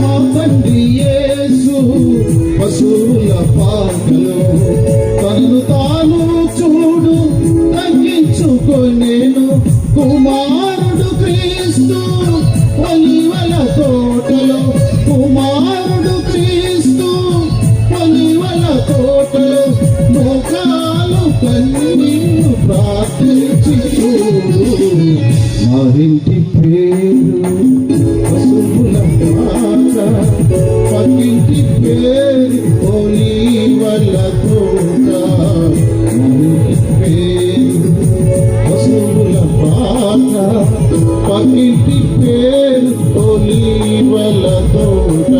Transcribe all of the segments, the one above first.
మా తండ్రి యేసు పశువుల పాకలో తనను తాను చూడు తగ్గించుకొనేను. కుమారుడు క్రీస్తు ఒలీవల తోటలో, కుమారుడు క్రీస్తు ఒలీవల తోటలో మోకాలు కన్నీరు ప్రార్థించి చూడు. మా ఇంటి పేరు పశువుల పాక, పక్కింటి పేరు ఒలీవల తోట. మా ఇంటి పేరు పశువుల పాక, పక్కింటి పేరు ఒలీవల తోట.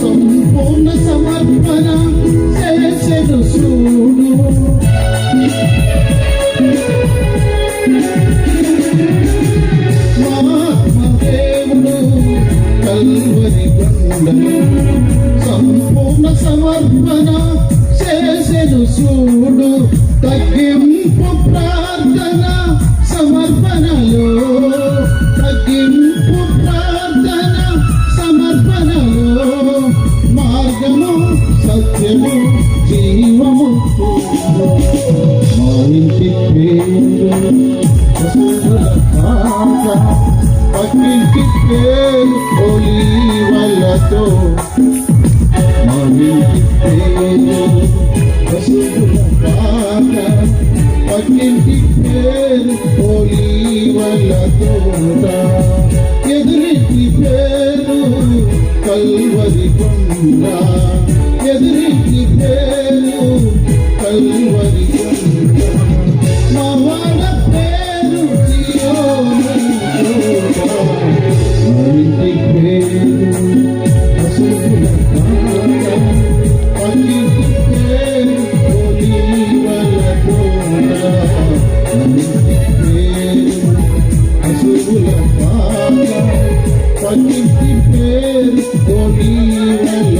సంపూర్ణ సమర్పణ చేసెను చూడు. మహాత్మదేవుడు కల్వరి కొండలో సంపూర్ణ సమర్పణ చేసెను చూడు. తగ్గింపు ప్రార్థన సమర్పణలో, తగ్గింపు ప్రార్థన సమర్పణలో మార్గము సత్యము జీవము. మా ఇంటి పేరు పశువుల పాక, పక్కింటి పేరు ఒలీవల తోట. మా ఇంటి పేరు పశువుల పాక, పక్కింటి పేరు ఒలీవల తోట. ఎదురింటి పేరు కల్వరి కొండ, ఎదురింటి పేరు కల్వరి కొండ. మా వాళ్ళ పేరు సియోను తోట. మా ఇంటి పేరు పశువుల పాక, పక్కింటి పేరు ఒలీవల తోట. మా ఇంటి పేరు పశువుల పాక, పక్కింటి పేరు ఒలీవల